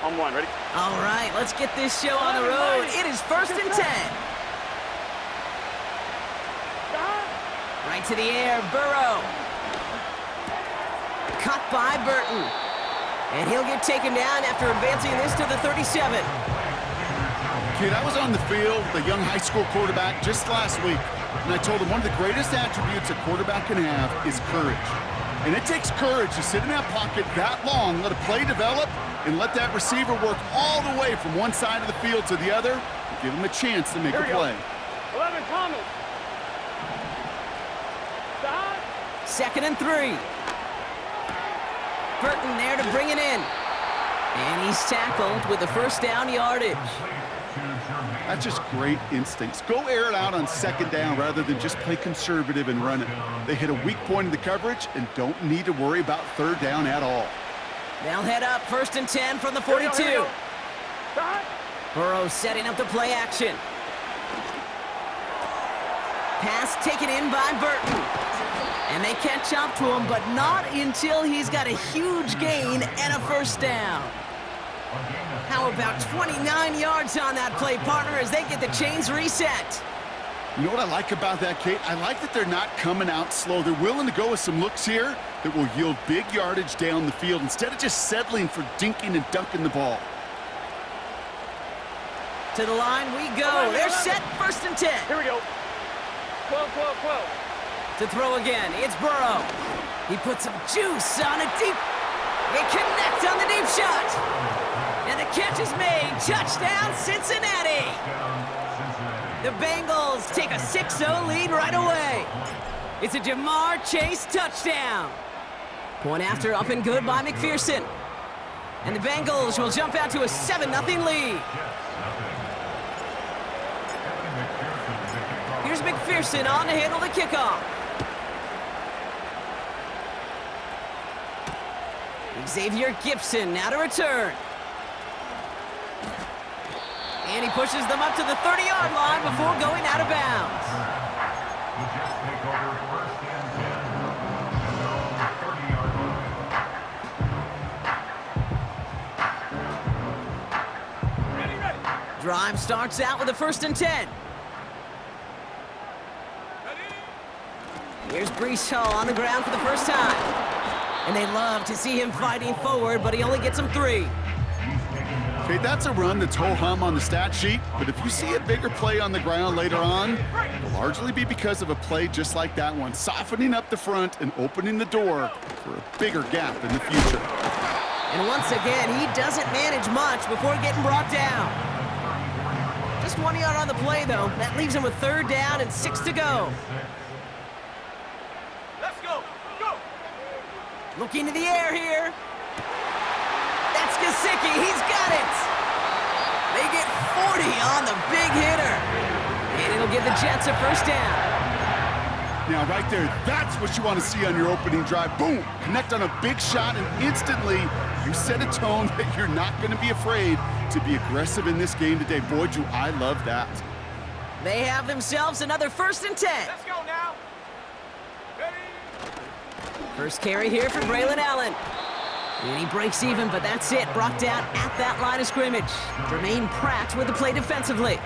On one, ready? All right, let's get this show on the road. It is 1st and 10. Right to the air, Burrow. Caught by Burton. And he'll get taken down after advancing this to the 37. Kid, I was on the field with a young high school quarterback just last week, and I told him one of the greatest attributes a quarterback can have is courage. And it takes courage to sit in that pocket that long, let a play develop, and let that receiver work all the way from one side of the field to the other, and give him a chance to make a play. 11, Thomas. Stop. 2nd and 3. Burton there to bring it in. And he's tackled with the first down yardage. That's just great instincts. Go air it out on 2nd down rather than just play conservative and run it. They hit a weak point in the coverage and don't need to worry about 3rd down at all. They'll head up 1st and 10 from the 42. Burrow setting up the play action. Pass taken in by Burton. And they catch up to him, but not until he's got a huge gain and a 1st down. How about 29 yards on that play, partner, as they get the chains reset? You know what I like about that, Kate? I like that they're not coming out slow. They're willing to go with some looks here that will yield big yardage down the field instead of just settling for dinking and dunking the ball. To the line we go. They're set 1st and 10. Here we go. 12, 12, 12. To throw again, it's Burrow. He puts some juice on a deep. They connect on the deep shot. And the catch is made. Touchdown, Cincinnati. The Bengals take a 6-0 lead right away. It's a Jamar Chase touchdown. Point after up and good by McPherson. And the Bengals will jump out to a 7-0 lead. Here's McPherson on to handle the kickoff. Xavier Gibson now to return. And he pushes them up to the 30-yard line before going out of bounds. Drive starts out with a 1st and 10. Here's Breece Hall on the ground for the first time. And they love to see him fighting forward, but he only gets them 3. Okay, that's a run that's ho-hum on the stat sheet, but if you see a bigger play on the ground later on, it'll largely be because of a play just like that one, softening up the front and opening the door for a bigger gap in the future. And once again, he doesn't manage much before getting brought down. Just 1 yard on the play, though. That leaves him with 3rd down and 6 to go. Let's go. Go. Looking to the air here. That's Gesicki. He's got it. They get 40 on the big hitter. And it'll give the Jets a 1st down. Now, right there, that's what you want to see on your opening drive. Boom! Connect on a big shot, and instantly you set a tone that you're not going to be afraid to be aggressive in this game today. Boy, do I love that. They have themselves another 1st and 10. Let's go now. Ready. First carry here for Braylon Allen. And he breaks even, but that's it. Brought down at that line of scrimmage. Jermaine Pratt with the play defensively.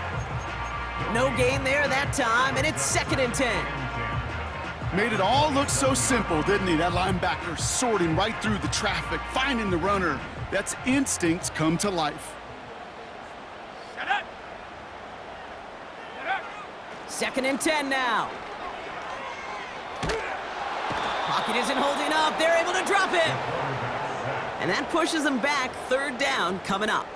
No gain there that time, and it's 2nd and 10. Made it all look so simple, didn't he? That linebacker sorting right through the traffic, finding the runner. That's instincts come to life. Shut up. Shut up. 2nd and 10 now. Pocket isn't holding up. They're able to drop it. And that pushes them back. 3rd down coming up.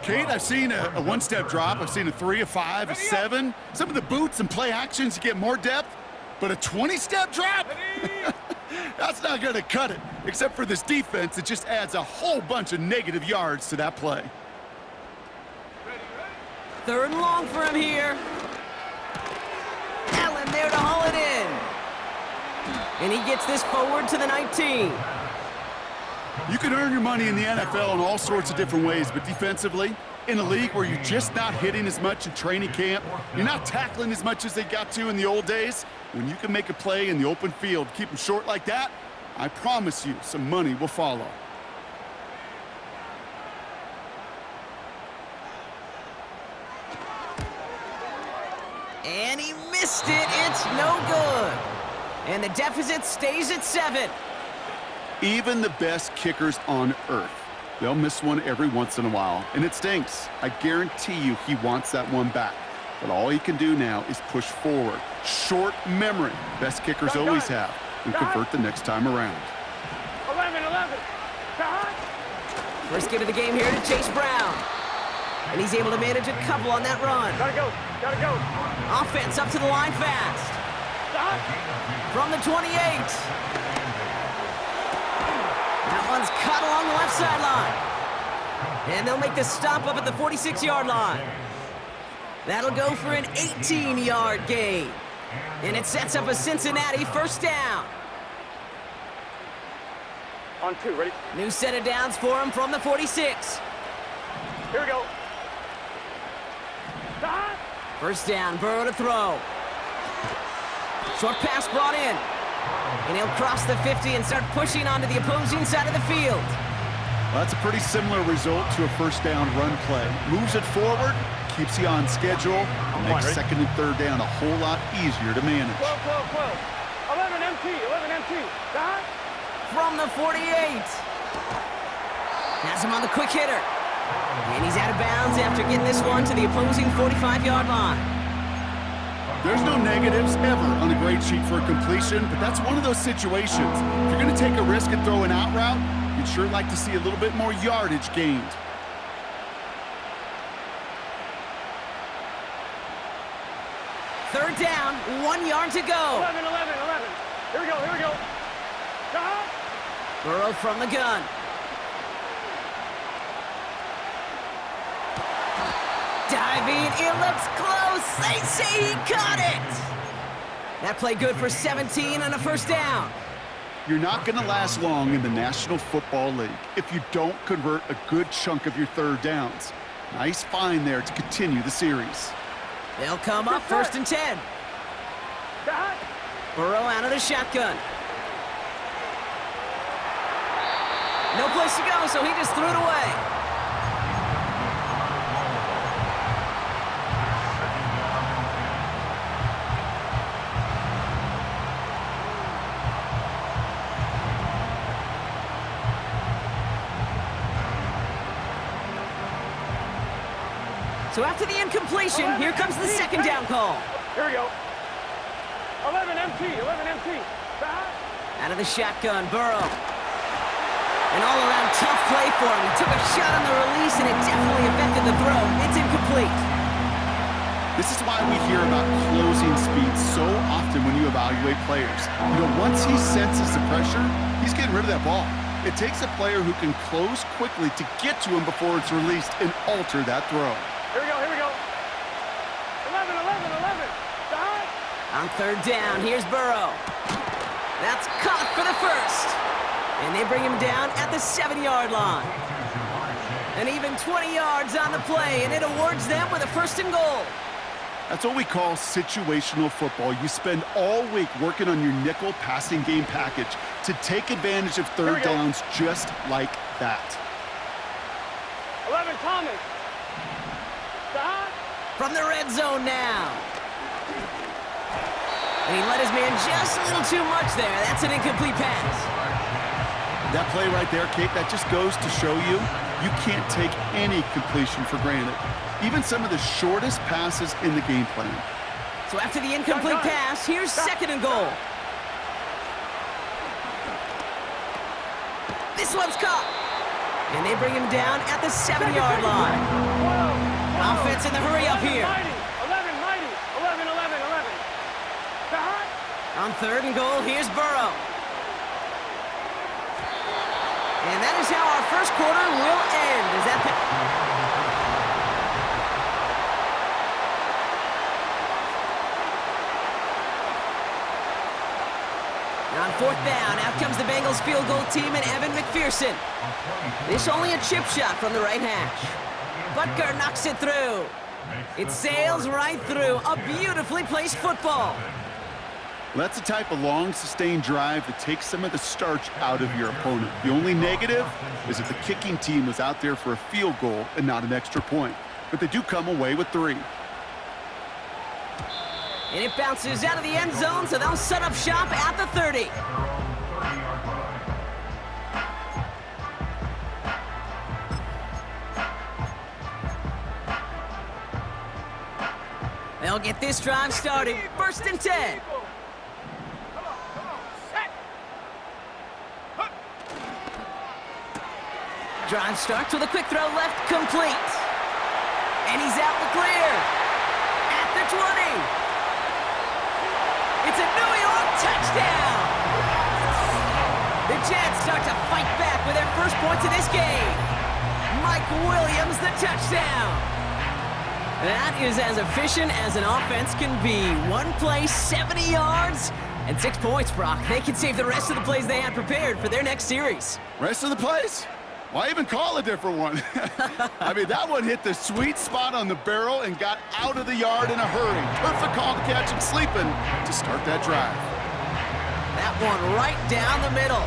Kate, I've seen a one-step drop. I've seen a 3, a 5, a 7. Some of the boots and play actions, you get more depth. But a 20-step drop? That's not going to cut it. Except for this defense, it just adds a whole bunch of negative yards to that play. 3rd and long for him here. Allen there to haul it in. And he gets this forward to the 19. You can earn your money in the NFL in all sorts of different ways, but defensively, in a league where you're just not hitting as much in training camp, you're not tackling as much as they got to in the old days, when you can make a play in the open field, keep them short like that, I promise you some money will follow. And he missed it. It's no good. And the deficit stays at 7. Even the best kickers on earth, they'll miss one every once in a while, and it stinks. I guarantee you he wants that one back. But all he can do now is push forward. Short memory, best kickers always have, and convert the next time around. 11. First get of the game here to Chase Brown. And he's able to manage a couple on that run. Gotta go. Offense up to the line fast. From the 28. That one's cut along the left sideline. And they'll make the stop up at the 46-yard line. That'll go for an 18-yard gain. And it sets up a Cincinnati first down. On 2, ready? New set of downs for him from the 46. Here we go. First down, Burrow to throw. Short pass brought in. And he'll cross the 50 and start pushing onto the opposing side of the field. Well, that's a pretty similar result to a first down run play. Moves it forward, keeps you on schedule, makes second and third down a whole lot easier to manage. 12. 11 empty. From the 48. Has him on the quick hitter. And he's out of bounds after getting this one to the opposing 45-yard line. There's no negatives ever on a grade sheet for a completion, but that's one of those situations. If you're going to take a risk and throw an out route, you'd sure like to see a little bit more yardage gained. Third down, 1 yard to go. 11. Here we go. Burrow from the gun. Diving, it looks close. They say he caught it. That play good for 17 and a first down. You're not going to last long in the National Football League if you don't convert a good chunk of your third downs. Nice find there to continue the series. They'll come up first and 10. Burrow out of the shotgun. No place to go, so he just threw it away. So after the incompletion, here comes the second down call. Here we go. 11 empty. Out of the shotgun, Burrow. An all-around tough play for him. He took a shot on the release, and it definitely affected the throw. It's incomplete. This is why we hear about closing speed so often when you evaluate players. You know, once he senses the pressure, he's getting rid of that ball. It takes a player who can close quickly to get to him before it's released and alter that throw. Here we go. 11. On third down, here's Burrow. That's caught for the first. And they bring him down at the 7-yard line. And even 20 yards on the play, and it awards them with a first and goal. That's what we call situational football. You spend all week working on your nickel passing game package to take advantage of third downs just like that. 11 Thomas. From the red zone now. And he let his man just a little too much there. That's an incomplete pass. That play right there, Kate, that just goes to show you can't take any completion for granted. Even some of the shortest passes in the game plan. So after the incomplete pass, here's second and goal. This one's caught. And they bring him down at the 7-yard line. Offense in the hurry up here. 11. On third and goal, here's Burrow. And that is how our first quarter will end. Is that on fourth down, out comes the Bengals field goal team and Evan McPherson. This only a chip shot from the right hash. Butker knocks it through. It sails right through. A beautifully placed football. Well, that's the type of long, sustained drive that takes some of the starch out of your opponent. The only negative is that the kicking team was out there for a field goal and not an extra point. But they do come away with 3. And it bounces out of the end zone, so they'll set up shop at the 30. They'll get this drive started. 1st and 10. Drive starts with a quick throw left, complete. And he's out the clear. At the 20. It's a New York touchdown. The Jets start to fight back with their first points of this game. Mike Williams, the touchdown. That is as efficient as an offense can be. One play, 70 yards, and 6 points, Brock. They can save the rest of the plays they had prepared for their next series. Rest of the plays? Why even call a different one? I mean, that one hit the sweet spot on the barrel and got out of the yard in a hurry. Perfect call to catch him sleeping to start that drive. That one right down the middle.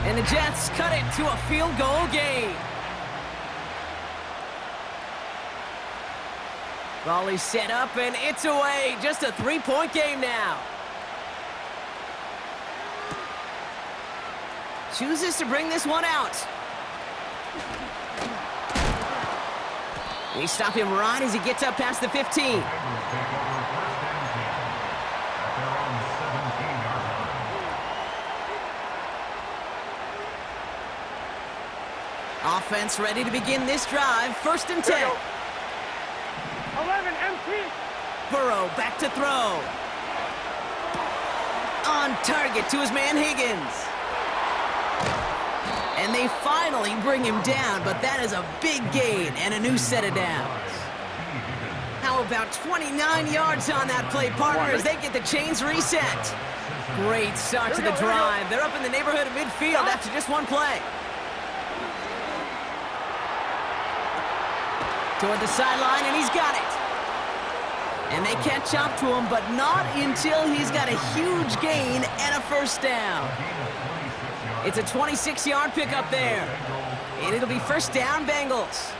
And the Jets cut it to a field goal game. Volley set up, and it's away. Just a 3-point game now. Chooses to bring this one out. They stop him right as he gets up past the 15. Offense ready to begin this drive. 1st and 10. 11 MT. Burrow back to throw. On target to his man Higgins. And they finally bring him down, but that is a big gain and a new set of downs. How about 29 yards on that play, partner, as they get the chains reset. Great start to the drive. They're up in the neighborhood of midfield after just one play. Toward the sideline, and he's got it. And they catch up to him, but not until he's got a huge gain and a 1st down. It's a 26-yard pickup there. And it'll be 1st down, Bengals.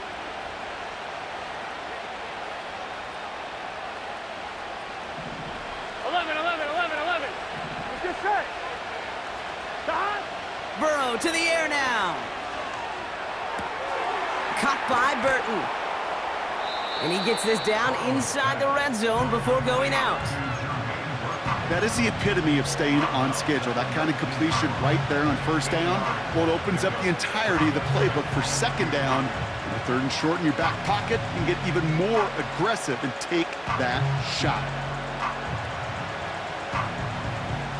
Let's get set. Burrow to the air now. Caught by Burton. And he gets this down inside the red zone before going out. That is the epitome of staying on schedule. That kind of completion right there on 1st down. Well, it opens up the entirety of the playbook for 2nd down. And the 3rd and short in your back pocket and get even more aggressive and take that shot.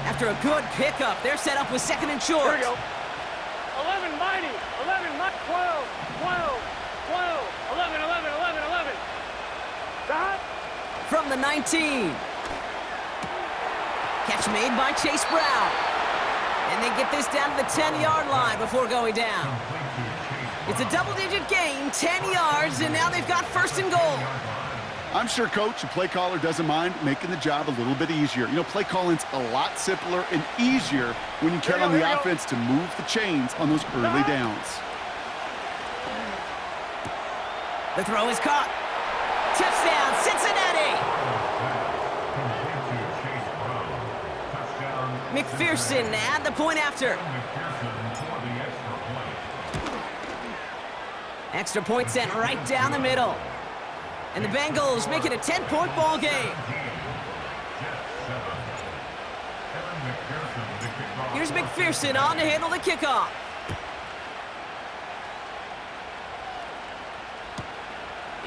After a good pickup, they're set up with 2nd and short. Here we go. 11 mighty. 11 mighty. 12. 11. From the 19. Catch made by Chase Brown. And they get this down to the 10-yard line before going down. It's a double-digit gain, 10 yards, and now they've got 1st and goal. I'm sure coach and play caller doesn't mind making the job a little bit easier. You know, play calling's a lot simpler and easier when you count on the offense to move the chains on those early downs. The throw is caught. Touchdown, Cincinnati! McPherson at the point after. Extra point sent right down the middle. And the Bengals make it a 10-point ball game. Here's McPherson on to handle the kickoff.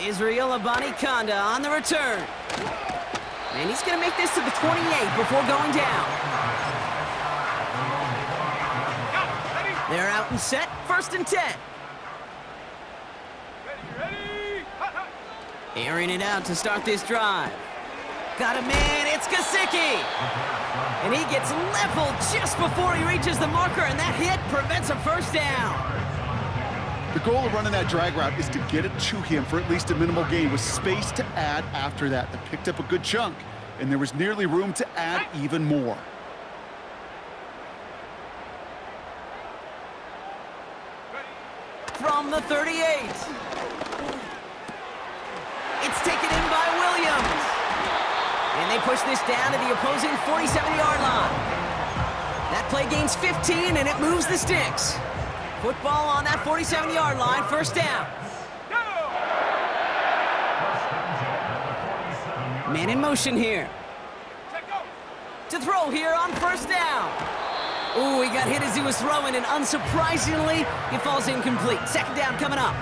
Israel Abanikanda on the return. And he's going to make this to the 28 before going down. They're out and set. 1st and 10. Airing it out to start this drive. Got a man, it's Gesicki. And he gets leveled just before he reaches the marker, and that hit prevents a 1st down. The goal of running that drag route is to get it to him for at least a minimal gain with space to add after that. They picked up a good chunk, and there was nearly room to add even more. From the 38. It's taken in by Williams. And they push this down to the opposing 47-yard line. That play gains 15, and it moves the sticks. Football on that 47-yard line, first down. Man in motion here. To throw here on first down. Ooh, he got hit as he was throwing, and unsurprisingly, he falls incomplete. Second down coming up.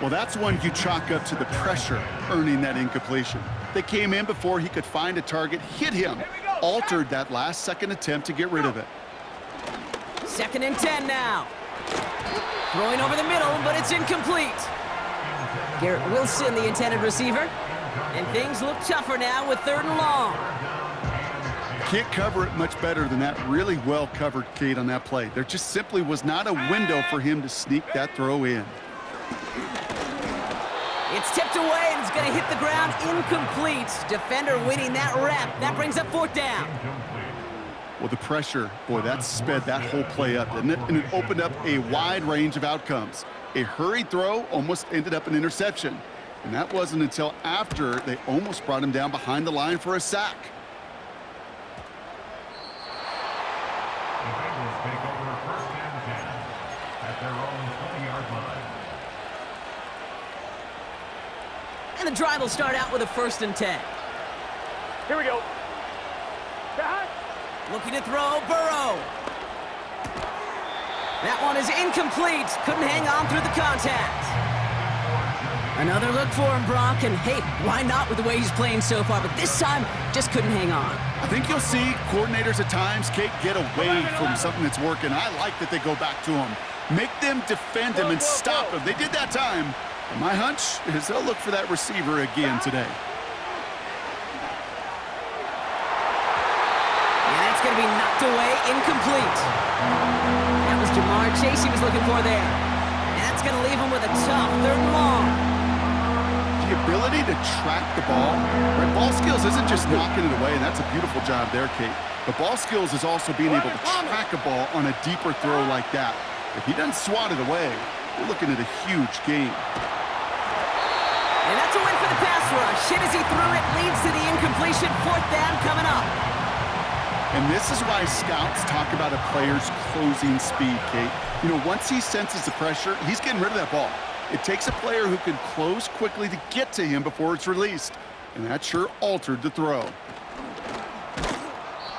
Well, that's one you chalk up to the pressure earning that incompletion. They came in before he could find a target, hit him, altered that last-second attempt to get rid of it. Second and 10 now. Throwing over the middle, but it's incomplete. Garrett Wilson, the intended receiver. And things look tougher now with third and long. Can't cover it much better than that. Really well covered, Kate, on that play. There just simply was not a window for him to sneak that throw in. It's tipped away, and it's going to hit the ground incomplete. Defender winning that rep. That brings up fourth down. Well, the pressure, boy, that sped that whole play up, didn't it? And it opened up a wide range of outcomes. A hurried throw almost ended up an interception. And that wasn't until after they almost brought him down behind the line for a sack. The Bengals take over first and 10 at their own 20-yard line. And the drive will start out with a first and 10. Here we go. Behind. Looking to throw, Burrow. That one is incomplete. Couldn't hang on through the contact. Another look for him, Brock, and hey, why not with the way he's playing so far? But this time, just couldn't hang on. I think you'll see coordinators at times, Kate, get away from something that's working. I like that they go back to him. Make them defend him and stop him. They did that time. And my hunch is they'll look for that receiver again today. And that's going to be knocked away, incomplete. That was Jamar Chase he was looking for there. And that's going to leave him with a tough third and long. The ability to track the ball, right? Ball skills isn't just knocking it away, and that's a beautiful job there, Kate. But ball skills is also being able to track a ball on a deeper throw like that. If he doesn't swat it away, we're looking at a huge game. And that's a win for the pass rush. Hit as he threw it, leads to the incompletion. Fourth down coming up. And this is why scouts talk about a player's closing speed, Kate. You know, once he senses the pressure, he's getting rid of that ball. It takes a player who can close quickly to get to him before it's released. And that sure altered the throw.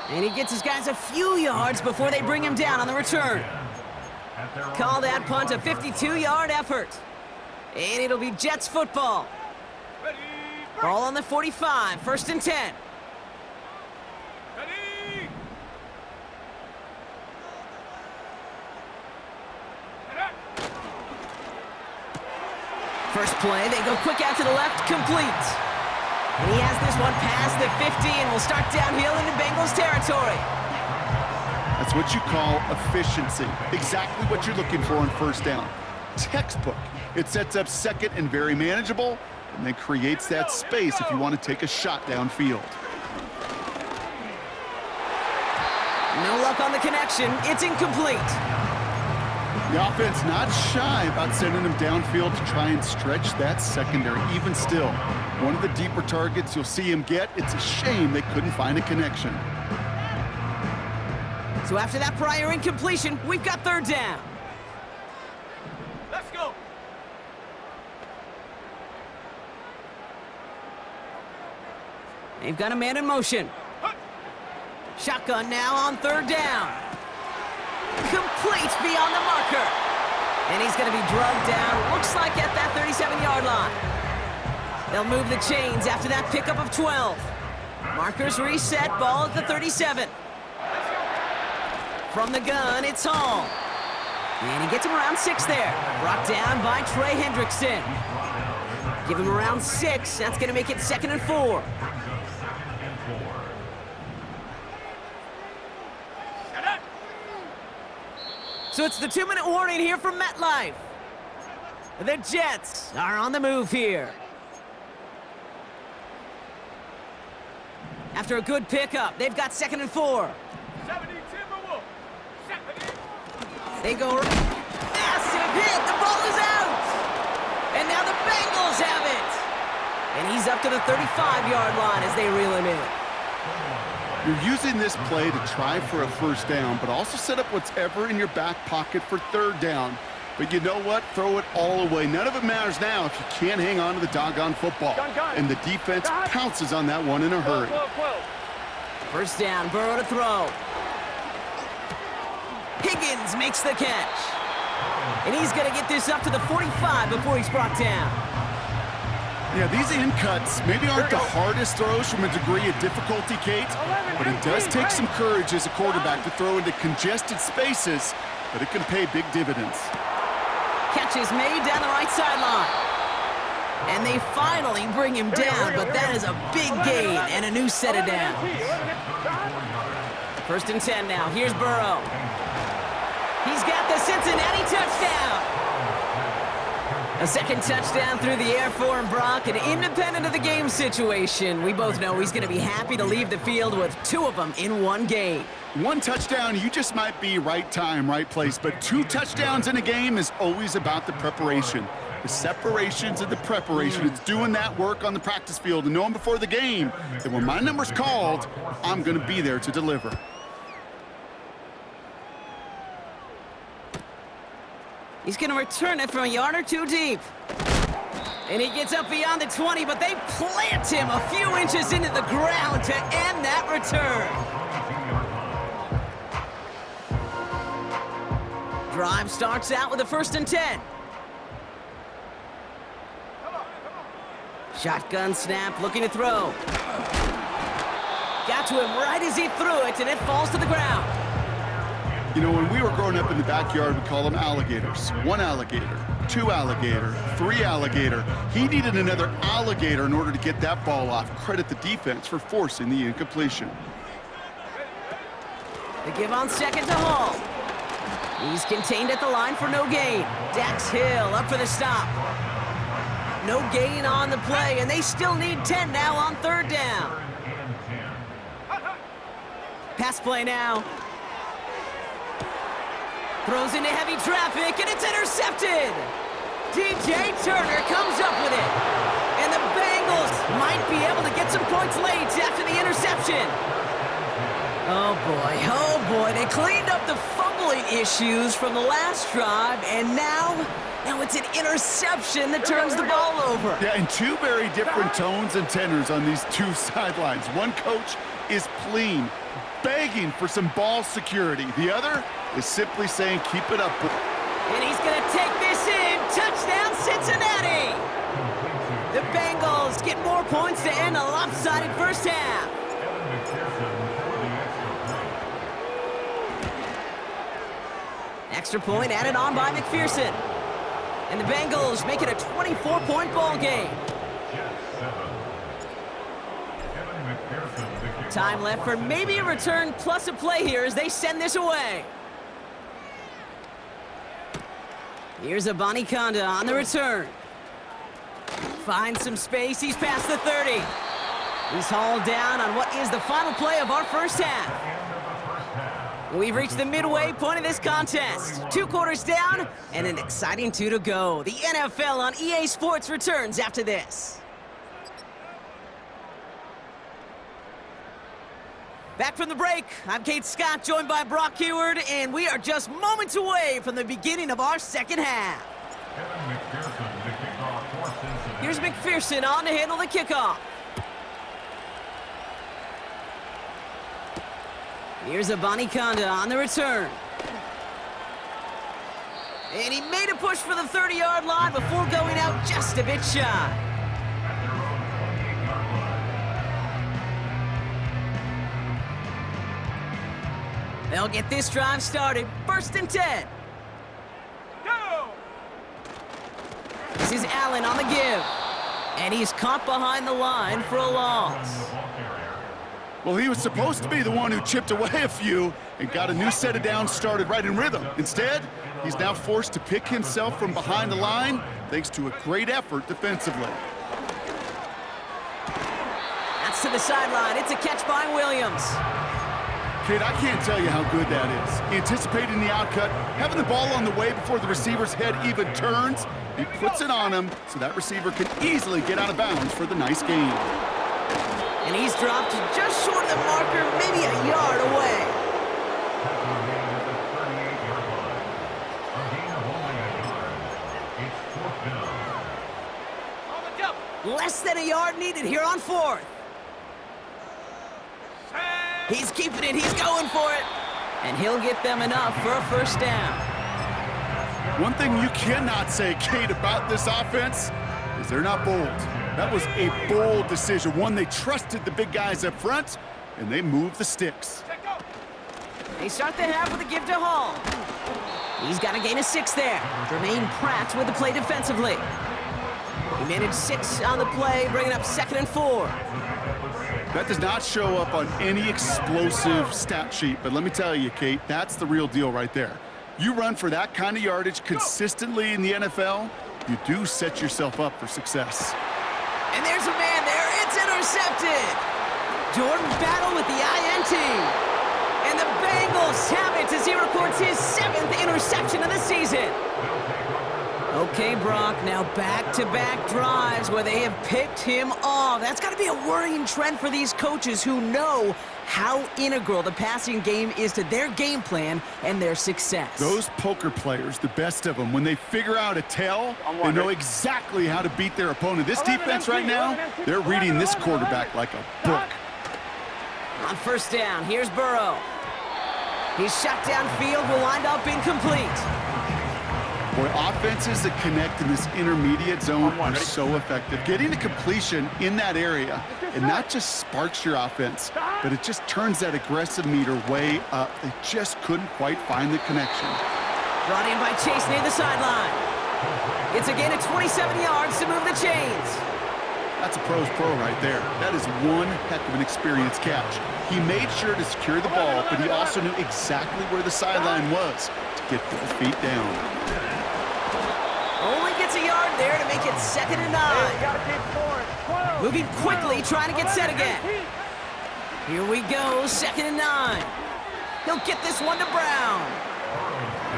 And he gets his guys a few yards before they bring him down on the return. Call that punt a 52-yard effort. And it'll be Jets football. Ball on the 45, first and 10. First play, they go quick out to the left, complete. And he has this one past the 50 and will start downhill into Bengals territory. That's what you call efficiency. Exactly what you're looking for on first down. Textbook. It sets up second and very manageable, and then creates that space if you want to take a shot downfield. No luck on the connection. It's incomplete. The offense not shy about sending him downfield to try and stretch that secondary. Even still, one of the deeper targets you'll see him get. It's a shame they couldn't find a connection. So after that prior incompletion, we've got third down. Let's go. They've got a man in motion. Shotgun now on third down. Complete beyond the marker. And he's going to be drugged down, looks like at that 37-yard line. They'll move the chains after that pickup of 12. Markers reset, ball at the 37. From the gun, it's Hall. And he gets him around 6 there. Brought down by Trey Hendrickson. Give him around 6. That's going to make it 2nd and 4. So it's the 2-minute warning here from MetLife. The Jets are on the move here. After a good pickup, they've got 2nd and 4. 70 Timberwolves. 70. They go massive hit. The ball is out. And now the Bengals have it. And he's up to the 35-yard line as they reel him in. You're using this play to try for a first down, but also set up what's ever in your back pocket for third down. But you know what? Throw it all away. None of it matters now if you can't hang on to the doggone football. And the defense pounces on that one in a hurry. First down, Burrow to throw. Higgins makes the catch. And he's going to get this up to the 45 before he's brought down. Yeah, these in cuts maybe aren't the hardest throws from a degree of difficulty, Kate, but it does take some courage as a quarterback to throw into congested spaces, but it can pay big dividends. Catch is made down the right sideline. And they finally bring him down, but that is a big gain and a new set of downs. First and 10 now. Here's Burrow. He's got the Cincinnati touchdown. A second touchdown through the air for him, Brock, and independent of the game situation, we both know he's going to be happy to leave the field with 2 of them in one game. One touchdown, you just might be right time, right place, but 2 touchdowns in a game is always about the preparation. The separations and the preparation. It's doing that work on the practice field and knowing before the game that when my number's called, I'm going to be there to deliver. He's going to return it from a yard or 2 deep. And he gets up beyond the 20, but they plant him a few inches into the ground to end that return. Drive starts out with a first and 10. Shotgun snap, looking to throw. Got to him right as he threw it, and it falls to the ground. You know, when we were growing up in the backyard, we call them alligators. 1 alligator, 2 alligator, 3 alligator. He needed another alligator in order to get that ball off. Credit the defense for forcing the incompletion. The give on second to Hall. He's contained at the line for no gain. Dax Hill up for the stop. No gain on the play, and they still need 10 now on third down. Pass play now. Throws into heavy traffic, and it's intercepted. DJ Turner comes up with it. And the Bengals might be able to get some points late after the interception. Oh boy, they cleaned up the fumbling issues from the last drive, and now it's an interception that turns the ball over. Yeah, and 2 very different tones and tenors on these 2 sidelines. One coach is pleading, begging for some ball security. The other is simply saying, keep it up. And he's going to take this in. Touchdown, Cincinnati! The Bengals get more points to end a lopsided first half. Extra point added on by McPherson. And the Bengals make it a 24-point ball game. Time left for maybe a return plus a play here as they send this away. Here's Abanikanda on the return. Finds some space. He's past the 30. He's hauled down on what is the final play of our first half. We've reached the midway point of this contest. 2 quarters down and an exciting 2 to go. The NFL on EA Sports returns after this. Back from the break, I'm Kate Scott, joined by Brock Hayward, and we are just moments away from the beginning of our second half. Here's McPherson on to handle the kickoff. Here's Abanikanda on the return. And he made a push for the 30-yard line before going out just a bit shy. They'll get this drive started. First and 10. Go! This is Allen on the give. And he's caught behind the line for a loss. Well, he was supposed to be the one who chipped away a few and got a new set of downs started right in rhythm. Instead, he's now forced to pick himself from behind the line thanks to a great effort defensively. That's to the sideline. It's a catch by Williams. Kid, I can't tell you how good that is. Anticipating the outcut, having the ball on the way before the receiver's head even turns, He puts it on him so that receiver can easily get out of bounds for the nice gain. And he's dropped just short of the marker, maybe a yard away. Tackle made at the 38-yard line. A gain of only a yard. It's fourth down. Less than a yard needed here on fourth. He's keeping it, he's going for it. And he'll get them enough for a first down. One thing you cannot say, Kate, about this offense is they're not bold. That was a bold decision, one they trusted the big guys up front, and they moved the sticks. They start the half with a give to Hall. He's got a gain of 6 there. Jermaine Pratt with the play defensively. He managed 6 on the play, bringing up 2nd and 4. That does not show up on any explosive stat sheet, but let me tell you, Kate, that's the real deal right there. You run for that kind of yardage consistently in the NFL, you do set yourself up for success. And there's a man there. It's intercepted. Jordan Battle with the INT. And the Bengals have it as he records his 7th interception of the season. Okay, Brock, now back-to-back drives where they have picked him off. That's got to be a worrying trend for these coaches who know how integral the passing game is to their game plan and their success. Those poker players, the best of them, when they figure out a tell, they know exactly how to beat their opponent. This defense right now, they're reading this quarterback like a book. On first down, here's Burrow. He's shot downfield, will wind up incomplete. Boy, offenses that connect in this intermediate zone are so effective. Getting a completion in that area, and not just sparks your offense, but it just turns that aggressive meter way up. They just couldn't quite find the connection. Brought in by Chase near the sideline. It's a gain of 27 yards to move the chains. That's a pro's pro right there. That is one heck of an experienced catch. He made sure to secure the ball, but he also knew exactly where the sideline was to get both feet down. Only gets a yard there to make it 2nd and 9. Moving quickly, trying to get set again. Here we go, 2nd and 9. He'll get this one to Brown.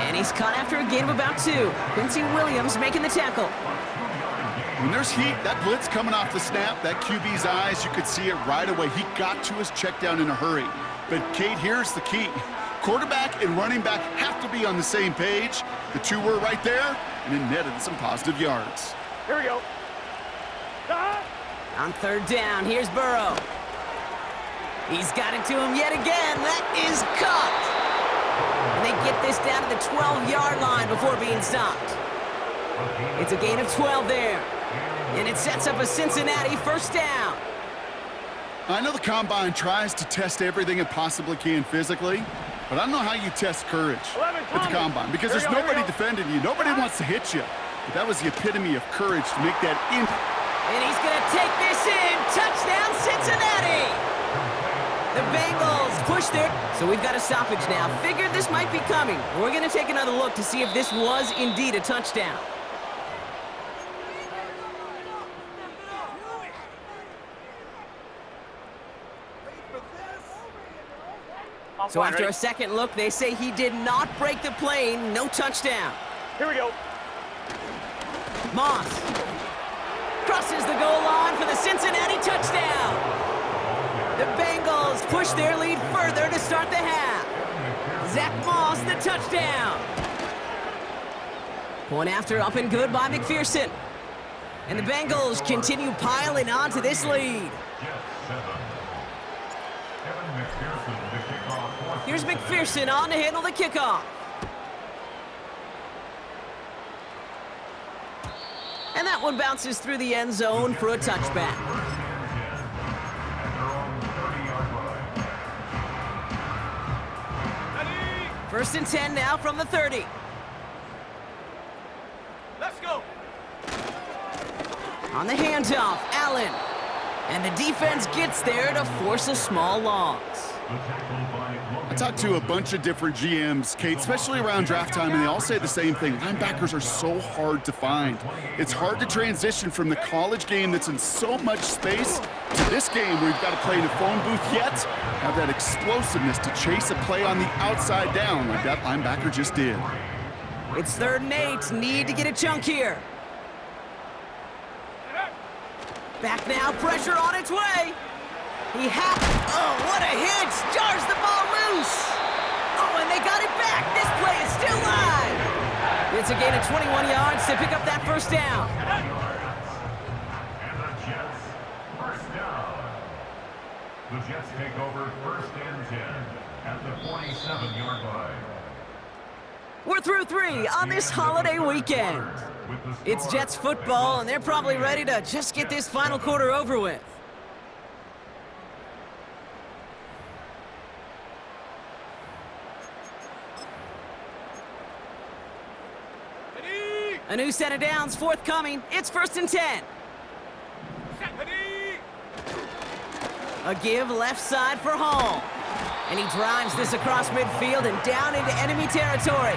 And he's caught after a gain of about 2. Quincy Williams making the tackle. When there's heat, that blitz coming off the snap, that QB's eyes, you could see it right away. He got to his check down in a hurry. But, Kate, here's the key. Quarterback and running back have to be on the same page. The two were right there, and it netted some positive yards. Here we go. On 3rd down, here's Burrow. He's got it to him yet again. That is caught. And they get this down to the 12-yard line before being stopped. It's a gain of 12 there. And it sets up a Cincinnati first down. I know the Combine tries to test everything it possibly can physically, but I don't know how you test courage at the Combine, because there's nobody defending you. Nobody wants to hit you. But that was the epitome of courage to make that in. And he's going to take this in. Touchdown, Cincinnati! The Bengals push their... So we've got a stoppage now. Figured this might be coming. We're going to take another look to see if this was indeed a touchdown. So after a second look, they say he did not break the plane. No touchdown. Here we go. Moss crosses the goal line for the Cincinnati touchdown. The Bengals push their lead further to start the half. Zach Moss, the touchdown. Point after up and good by McPherson. And the Bengals continue piling on to this lead. Here's McPherson on to handle the kickoff. And that one bounces through the end zone for a touchback. First and 10 now from the 30. Let's go. On the handoff, Allen. And the defense gets there to force a small loss. I talked to a bunch of different GMs, Kate, especially around draft time, and they all say the same thing. Linebackers are so hard to find. It's hard to transition from the college game that's in so much space to this game where you've got to play in a phone booth, yet have that explosiveness to chase a play on the outside down like that linebacker just did. It's 3rd and 8. Need to get a chunk here. Back now, pressure on its way. Oh, what a hit! Jars the ball loose! Oh, and they got it back! This play is still live! It's a gain of 21 yards to pick up that first down. And the Jets, first down. The Jets take over 1st and 10 at the 47-yard line. We're through 3 on this holiday weekend. It's Jets football, and they're probably ready to just get this final quarter over with. A new set of downs forthcoming. It's 1st and 10. A give left side for Hall. And he drives this across midfield and down into enemy territory.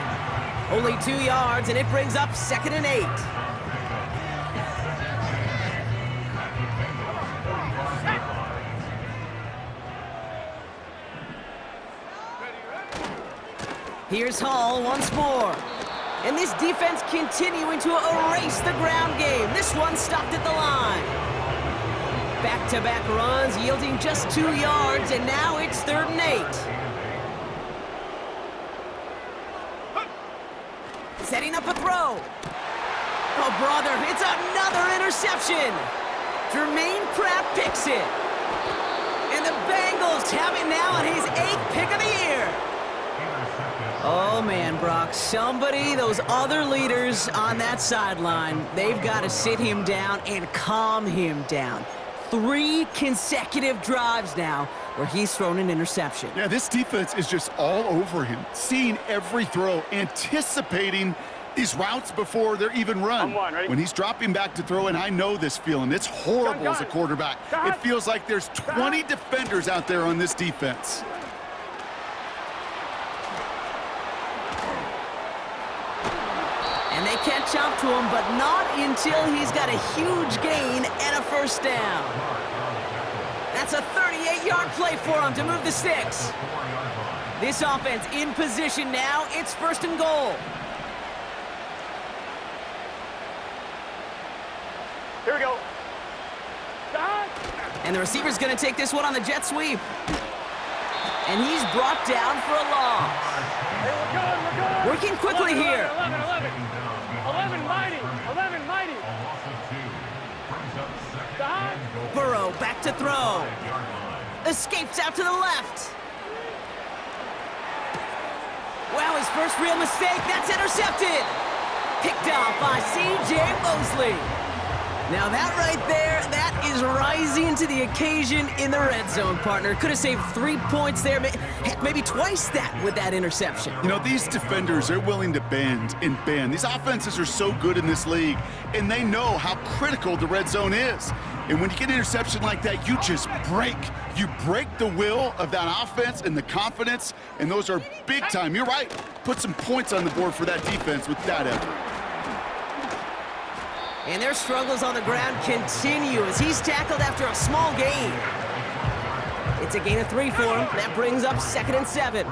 Only 2 yards, and it brings up 2nd and 8. Here's Hall once more. And this defense continuing to erase the ground game. This one stopped at the line. Back-to-back runs yielding just 2 yards, and now it's 3rd and 8. Setting up a throw. Oh, brother, it's another interception. Jermaine Pratt picks it. And the Bengals have it now on his 8th pick of the year. Oh, man, Brock, those other leaders on that sideline, they've got to sit him down and calm him down. 3 consecutive drives now where he's thrown an interception. Yeah, this defense is just all over him, seeing every throw, anticipating these routes before they're even run. When he's dropping back to throw, and I know this feeling, it's horrible as a quarterback. It feels like there's 20 defenders out there on this defense. And they catch up to him, but not until he's got a huge gain and a first down. That's a 38-yard play for him to move the sticks. This offense in position now. It's 1st and goal. Here we go. And the receiver's going to take this one on the jet sweep. And he's brought down for a loss. Hey, we're going. Working quickly 11, here. 11 mighty. Burrow back to throw. Escapes out to the left. Wow, his first real mistake. That's intercepted. Picked off by C.J. Mosley. Now that right there, that is rising to the occasion in the red zone, partner. Could have saved 3 points there, heck, maybe twice that with that interception. You know, these defenders are willing to bend and bend. These offenses are so good in this league, and they know how critical the red zone is. And when you get an interception like that, you just break. You break the will of that offense and the confidence, and those are big time. You're right. Put some points on the board for that defense with that effort. And their struggles on the ground continue as he's tackled after a small gain. It's a gain of 3 for him. That brings up 2nd and 7.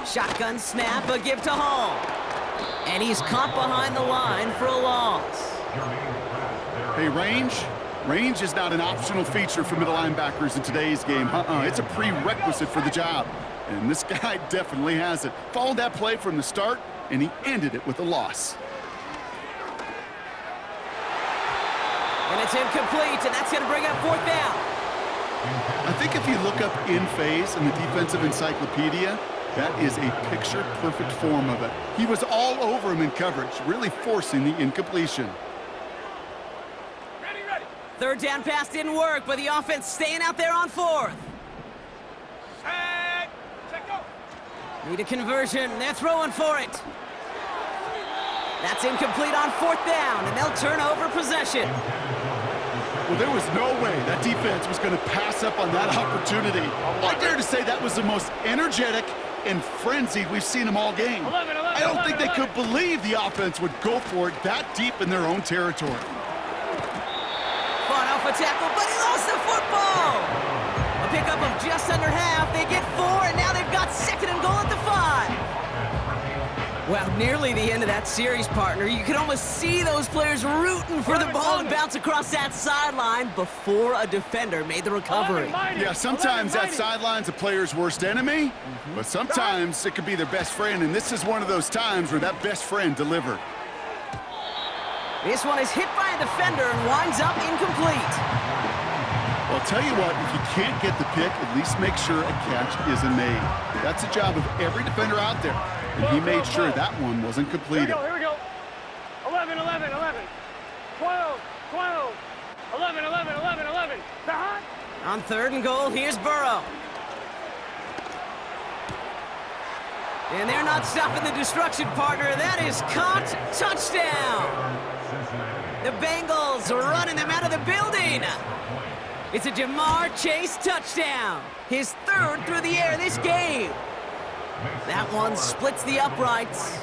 Shotgun snap, a give to Hall. And he's caught behind the line for a loss. Hey, range is not an optional feature for middle linebackers in today's game. It's a prerequisite for the job. And this guy definitely has it. Followed that play from the start, and he ended it with a loss. And it's incomplete, and that's going to bring up 4th down. I think if you look up in phase in the defensive encyclopedia, that is a picture-perfect form of it. He was all over him in coverage, really forcing the incompletion. Ready. 3rd down pass didn't work, but the offense staying out there on 4th. Need a conversion. They're throwing for it. That's incomplete on 4th down, and they'll turn over possession. Well, there was no way that defense was going to pass up on that opportunity. I dare to say that was the most energetic and frenzied we've seen them all game. I don't think they could believe the offense would go for it that deep in their own territory. Fought off a tackle, but he lost the football. A pickup of just under half. They get 4, and now they've got 2nd and goal at the 5. Well, nearly the end of that series, partner. You can almost see those players rooting for the ball to bounce across that sideline before a defender made the recovery. Yeah, sometimes that sideline's a player's worst enemy, but sometimes it could be their best friend, and this is one of those times where that best friend delivered. This one is hit by a defender and winds up incomplete. Well, I'll tell you what, if you can't get the pick, at least make sure a catch isn't made. That's the job of every defender out there, and he made sure that one wasn't completed. Here we go. 11, 11, 11. 12, 12. 11, 11, 11, 11. Behind. On 3rd and goal, here's Burrow. And they're not stopping the destruction, partner. That is caught. Touchdown. The Bengals are running them out of the building. It's a Jamar Chase touchdown. His 3rd through the air this game. That one splits the uprights.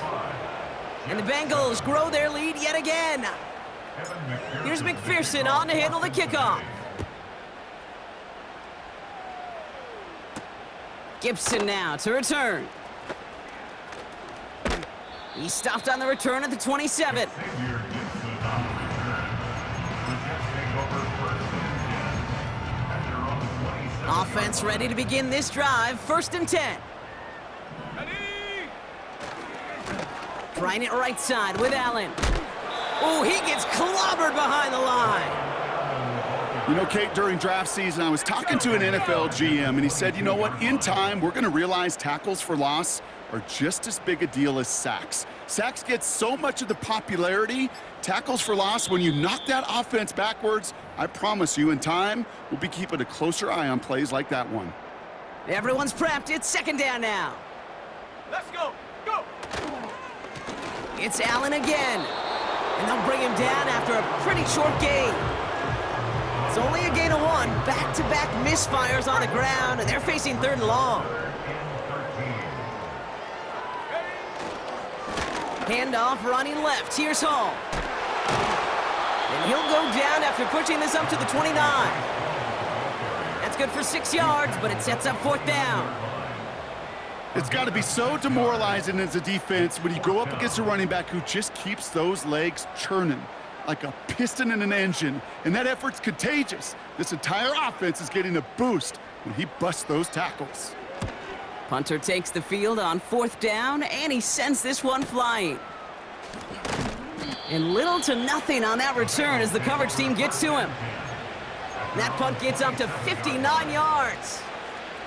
And the Bengals grow their lead yet again. Here's McPherson on to handle the kickoff. Gibson now to return. He stopped on the return at the 27. Offense ready to begin this drive. 1st and 10. Trying it right side with Allen. Oh, he gets clobbered behind the line. You know, Kate, during draft season, I was talking to an NFL GM, and he said, you know what, in time, we're going to realize tackles for loss are just as big a deal as sacks. Sacks get so much of the popularity. Tackles for loss, when you knock that offense backwards, I promise you, in time, we'll be keeping a closer eye on plays like that one. Everyone's prepped. It's 2nd down now. Let's go. Go. It's Allen again. And they'll bring him down after a pretty short gain. It's only a gain of 1. Back-to-back misfires on the ground, and they're facing 3rd and long. Handoff running left. Here's Hall. And he'll go down after pushing this up to the 29. That's good for 6 yards, but it sets up 4th down. It's got to be so demoralizing as a defense when you go up against a running back who just keeps those legs churning like a piston in an engine, and that effort's contagious. This entire offense is getting a boost when he busts those tackles. Punter takes the field on 4th down, and he sends this one flying. And little to nothing on that return as the coverage team gets to him. That punt gets up to 59 yards.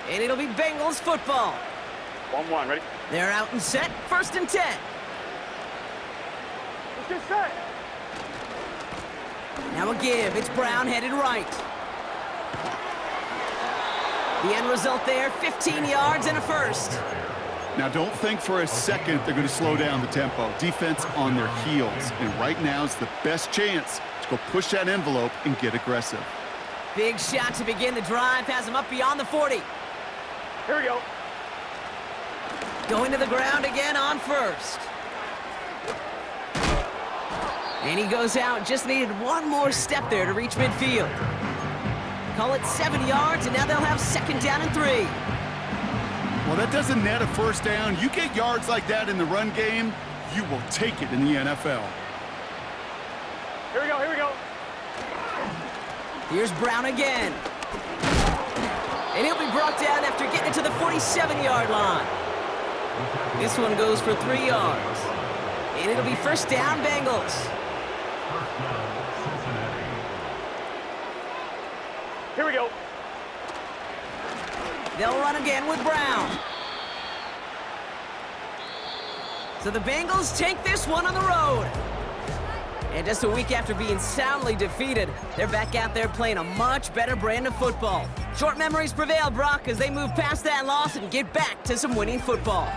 And it'll be Bengals football. 1-1, ready? They're out and set. 1st and 10. Let's get set. Now a give. It's Brown headed right. The end result there, 15 yards and a 1st. Now, don't think for a second they're going to slow down the tempo. Defense on their heels, and right now is the best chance to go push that envelope and get aggressive. Big shot to begin the drive, has him up beyond the 40. Here we go. Going to the ground again on 1st. And he goes out, just needed one more step there to reach midfield. Call it 7 yards, and now they'll have 2nd down and 3. Well, that doesn't net a 1st down. You get yards like that in the run game, you will take it in the NFL. Here we go, here we go. Here's Brown again. And he'll be brought down after getting it to the 47-yard line. This one goes for 3 yards. And it'll be 1st down, Bengals. Here we go. They'll run again with Brown. So the Bengals take this one on the road. And just a week after being soundly defeated, they're back out there playing a much better brand of football. Short memories prevail, Brock, as they move past that loss and get back to some winning football.